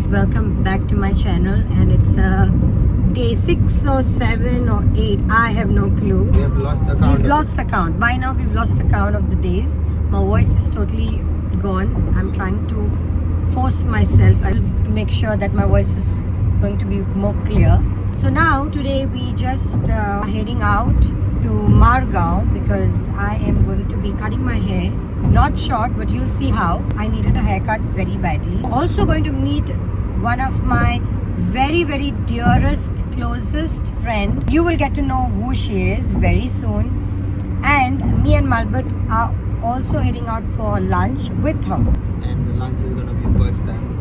welcome back to my channel, and it's day 6 or 7 or 8, I have no clue. We have lost the count. We've lost the count. By now we've lost the count of the days. My voice is totally gone. I'm trying to force myself. I'll make sure that my voice is going to be more clear. So now today we just heading out to Margao because I am going to be cutting my hair. Not short, but you'll see how. I needed a haircut very badly. Also going to meet one of my very dearest, closest friend. You will get to know who she is very soon. And me and Malbert are also heading out for lunch with her. And the lunch is gonna be first time.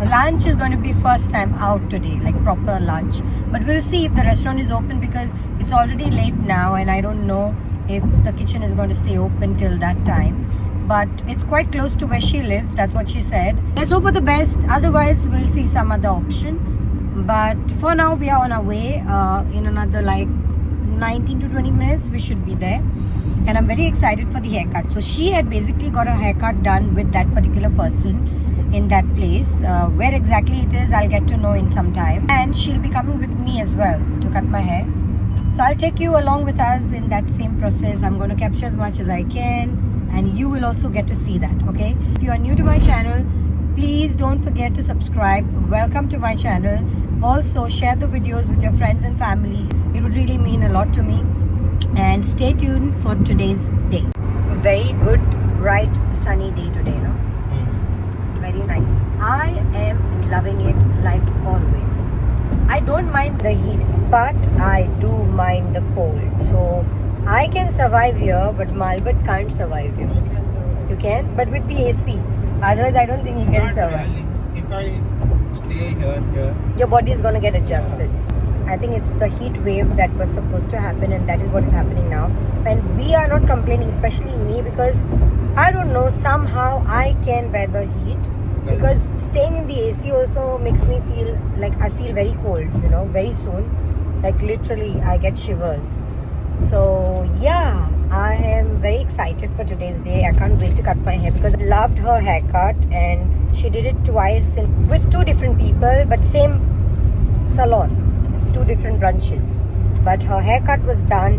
Lunch is going to be first time out today, like proper lunch. But we'll see if the restaurant is open because it's already late now and I don't know if the kitchen is going to stay open till that time. But it's quite close to where she lives, that's what she said. Let's hope for the best, otherwise we'll see some other option. But for now we are on our way. In another like 19 to 20 minutes we should be there. And I'm very excited for the haircut. So she had basically got a haircut done with that particular person in that place. Where exactly it is, I'll get to know in some time. And she'll be coming with me as well to cut my hair. So I'll take you along with us in that same process. I'm going to capture as much as I can, and you will also get to see that, okay? If you are new to my channel, please don't forget to subscribe. Welcome to my channel. Also share the videos with your friends and family. It would really mean a lot to me. And stay tuned for today's day. A very good, bright, sunny day today, no? Very nice. I am loving it like always. I don't mind the heat, but I do mind the cold. So I can survive here, but Malbert can't survive here. You can, but with the AC. Otherwise, I don't think he can survive. Really. If I stay here, Your body is gonna get adjusted. I think it's the heat wave that was supposed to happen, and that is what is happening now. And we are not complaining, especially me, because I don't know, somehow I can bear the heat. Because staying in the AC also makes me feel like I feel very cold, you know, very soon. Like literally I get shivers. So yeah, I am very excited for today's day. I can't wait to cut my hair because I loved her haircut and she did it twice with two different people, but same salon, two different branches. But her haircut was done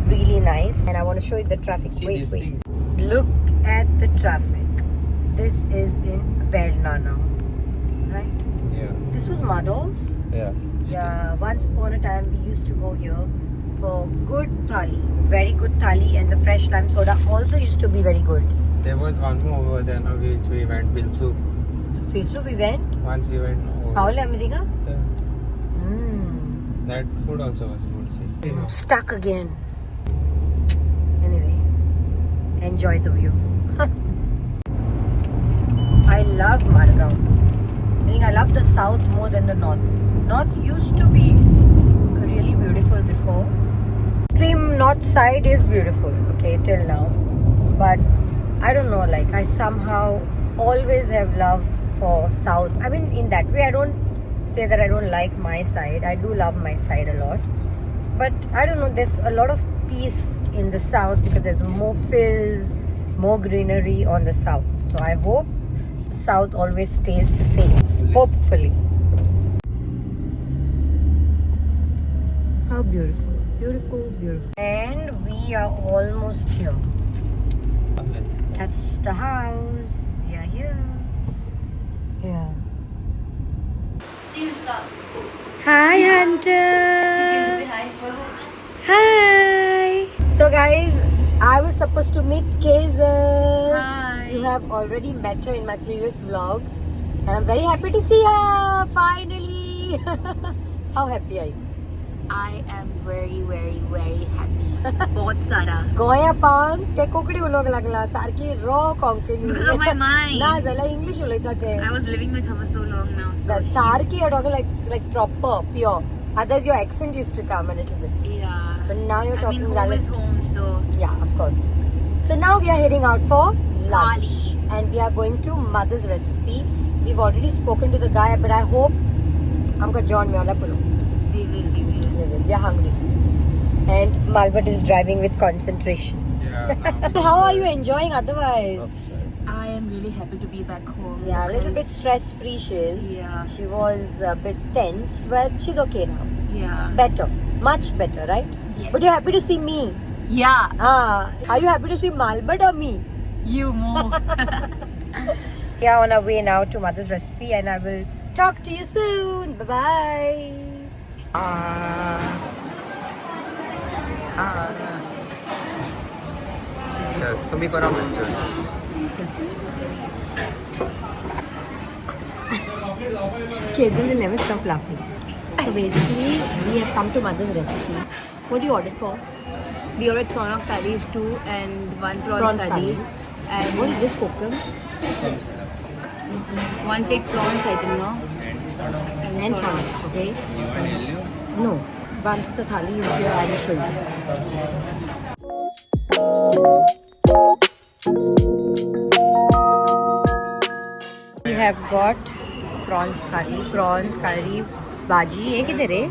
really nice, and I want to show you the traffic. See Wait. thing. Look at the traffic. This is in Verna now, right? Yeah. This was Madol's. Yeah, once upon a time we used to go here for good thali, very good thali, and the fresh lime soda also used to be very good. There was one more over there, now which we went, Bilsu. So we went. Once we went over. Paul America. Yeah. That food also was good. See. Stuck again. Anyway, enjoy the view. I love Margao. I think I love the south more than the north. North used to be really beautiful before. Extreme north side is beautiful, okay, till now. But I don't know, like I somehow always have love for south. I mean, in that way, I don't say that I don't like my side. I do love my side a lot. But I don't know, there's a lot of peace in the south because there's more fields, more greenery on the south. So I hope south always stays the same, hopefully. How beautiful, beautiful. And we are almost here. That's the house. We are here. Yeah. Hi, Hunter. Hi. So guys, I was supposed to meet Kazel. Hi. You have already met her in my previous vlogs, and I'm very happy to see her finally. How happy are you? I am very happy. बहुत सारा. गोया पांग ते कोकडी उलोग लागला सारखी raw Konkani. Because of my mind. ना झाला English उलयता ते. I was living with her for so long now. So That सारखी you're talking like proper, pure. Otherwise your accent used to come a little bit. yeah. But now you're I mean, talking home like is home, so yeah, of course. So now we are heading out for lunch, Thali. and we are going to Mother's Recipe. We've already spoken to the guy, but I hope हमका John में वाला पुलो. we will. We are hungry, and Malbert is driving with concentration. Yeah. How are you enjoying otherwise? I am really happy to be back home. Yeah, a little bit because- stress-free she is. Yeah. She was a bit tensed, but she's okay now. Yeah. Better. Much better, right? Yes. But you're happy to see me. Yeah. Are you happy to see Malbert or me? You more. We are on our way now to Mother's Recipe and I will talk to you soon. Bye-bye. Pictures. तुम्ही करा pictures. Kazel will never stop laughing. So basically, we have come to Mother's Recipes. What do you order for? We ordered Sonak curries 2 and 1 prawn Prawns curry. curry. And What is this kokum? 1 plate prawns, I think, no? And Sonak. from, okay? You want yellow? No. Once the thali is here, I will show you. We have got prawns curry, bhaji. Hey, kidhar hai?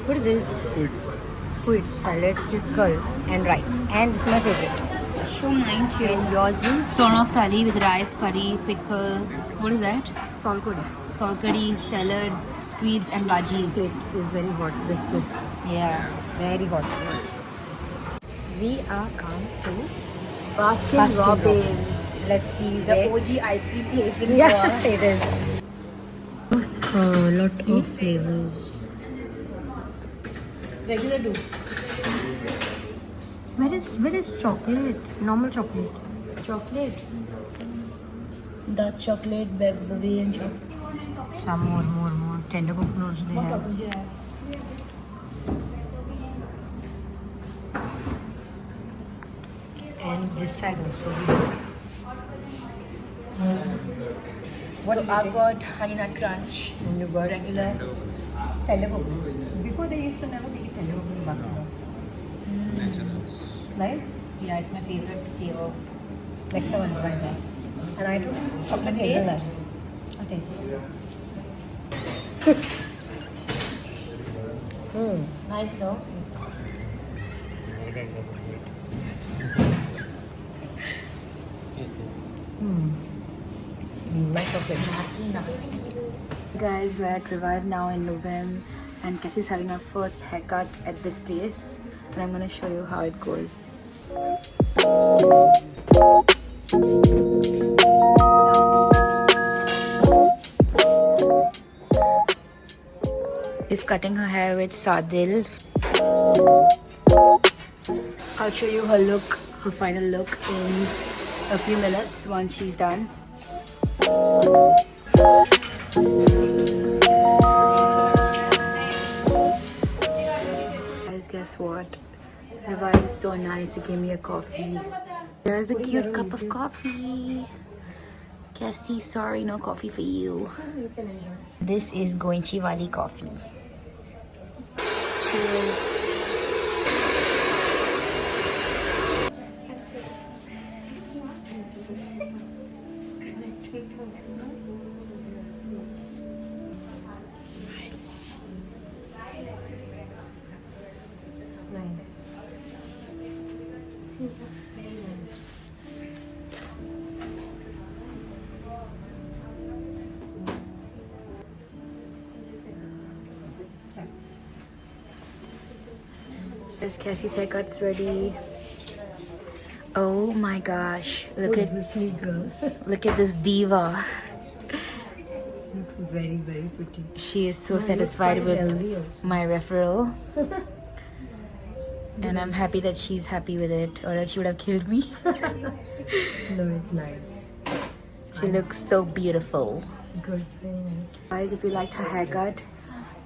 What is this? Squid salad, pickle and rice. And this is my favorite. Show mine too. And yours is Sonak curry with rice, curry, pickle. What is that? salkudi. Salt curry, salad, squeeze and bhaji. It is very hot. This. Yeah. Very hot. We are come to Baskin Baskin Robbins. Let's see The where. OG ice cream place in Yeah, Goa. it is. Lot of flavors. Regular do. Where is chocolate? Normal chocolate. Chocolate. Dark chocolate, Bavarian chocolate. Some more. Tender coconuts they have. And this side also. So I got honey nut crunch. And you got Regular. tender coconut. Before they used to never make it tender coconut basket. Nice. Yeah, it's my favorite flavor. Next time I'll try that. And I do chocolate Taste? hazelnut. A taste. Nice, no? My chocolate. Guys, we're at Revive now in Novem, and Cassie's having her first haircut at this place, and I'm gonna show you how it goes. She's cutting her hair with Sadil. I'll show you her look, her final look in a few minutes once she's done. Guys, guess what? Revive is so nice. He gave me a coffee. There's a cute cup of coffee. Cassie, sorry, no coffee for you. This is Goenchi Wali coffee. Cheers. Nice. This Cassie's haircut's ready. Oh my gosh. Look at this girl. look at this diva. Looks very, very pretty. She is so satisfied with my referral. And I'm happy that she's happy with it, or else she would have killed me. No, it's nice. She looks so beautiful. Good, very nice. Guys, if you liked her haircut,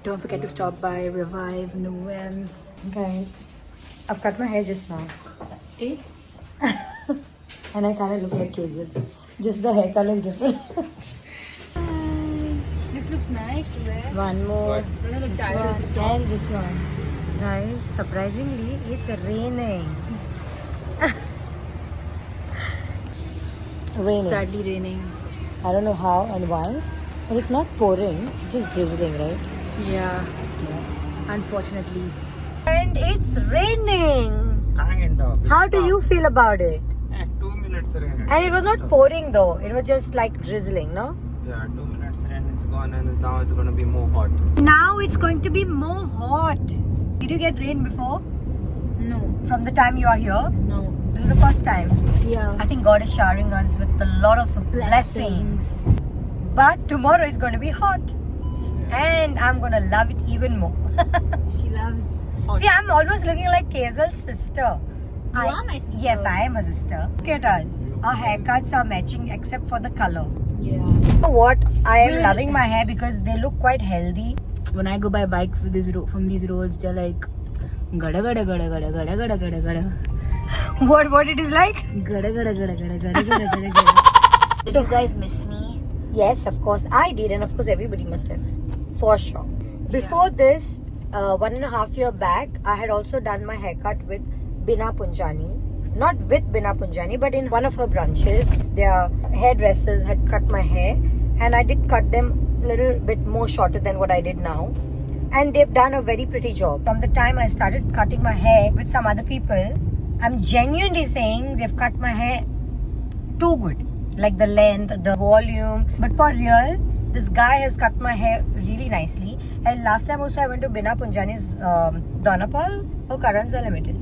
don't forget to stop by Revive Novem. Guys, I've cut my hair just now. Eh? And I kind of look like Kazel. Just the hair color is different. This looks nice to wear. One more. Don't look This tired one. of this top. And this one. Guys, surprisingly, it's raining. Raining. Sadly raining. I don't know how and why, but it's not pouring, it's just drizzling, right? Yeah. Unfortunately. And it's raining. Kind of. How do you feel about it? 2 minutes minutes rain. And it was not pouring though. It was just like drizzling, no? Yeah, 2 minutes rain, it's gone, and now it's gonna be more hot. Now it's going to be more hot. Did you get rain before? No, From the time you are here? no. This is the first time. Yeah. I think God is showering us with a lot of blessings. But tomorrow it's going to be hot. And I'm going to love it even more. She loves. See, I'm almost looking like Kazel's sister. You are my sister. Yes, I am a sister. Look at us. Our haircuts are matching except for the color. Yeah. You know what? I am Really? loving my hair because they look quite healthy. When I go by bike for this from these roads, they're like gada gada gada gada gada gada gada gada What it is like? gada gada gada gada gada gada gada gada. Did you guys miss me? Yes, of course I did, and of course everybody must have, for sure. Before this, 1.5 years back, I had also done my haircut with Bina Punjani. Not with Bina Punjani, but in one of her branches. Their hairdressers had cut my hair, and I did cut them a little bit more shorter than what I did now. And they've done a very pretty job. From the time I started cutting my hair with some other people, I'm genuinely saying they've cut my hair too good. Like the length, the volume. But for real, this guy has cut my hair really nicely. And last time also I went to Bina Punjani's Donapal or Karanza Limited.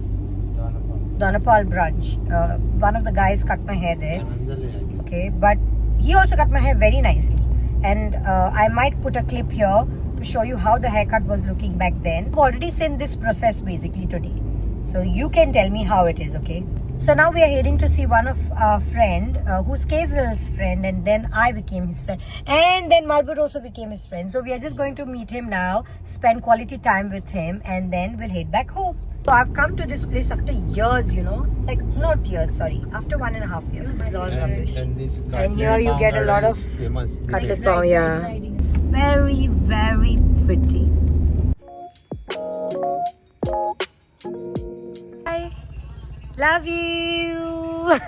Donapal branch. One of the guys cut my hair there. Okay, but he also cut my hair very nicely. And I might put a clip here to show you how the haircut was looking back then. I've already seen this process basically today. So you can tell me how it is, okay? So now we are heading to see one of our friend, who's Kazel's friend, and then I became his friend. And then Malbert also became his friend. So we are just going to meet him now, spend quality time with him, and then we'll head back home. So I've come to this place after years, you know, like not years, sorry, after 1.5 years. It's all rubbish. And here you get a lot of famous. cutlet pav, yeah. Very, very pretty. Bye. Love you.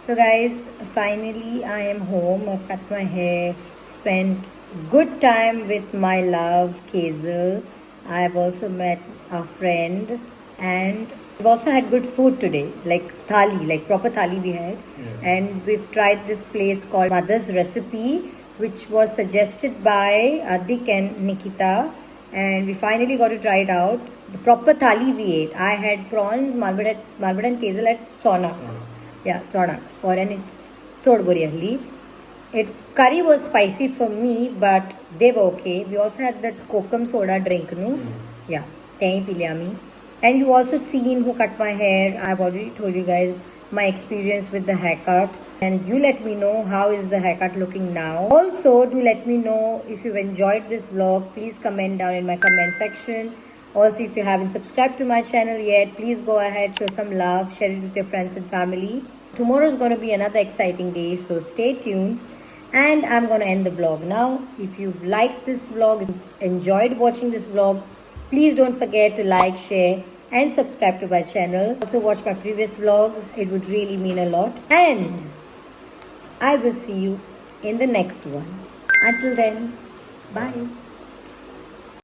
So guys, finally I am home. I've cut my hair, spent good time with my love Kazel. I've also met a friend, and we've also had good food today, like thali, like proper thali we had. And we've tried this place called Mother's Recipe, which was suggested by Adik and Nikita, and we finally got to try it out. The proper thali we ate. I had prawns, Malbert and Kazel at Sonak. Yeah, Sonak. And it's Sodbori. Curry was spicy for me, but they were okay. We also had that kokum soda drink, no? Yeah, tahi pi liya me. And you also seen who cut my hair. I've already told you guys my experience with the haircut. And you let me know how is the haircut looking now. Also, do let me know if you've enjoyed this vlog. Please comment down in my comment section. Also, if you haven't subscribed to my channel yet, please go ahead, show some love, share it with your friends and family. Tomorrow is going to be another exciting day, so stay tuned. And I'm going to end the vlog now. If you've liked this vlog, if you've enjoyed watching this vlog, please don't forget to like, share and subscribe to my channel. Also watch my previous vlogs. It would really mean a lot. And I will see you in the next one. Until then, bye.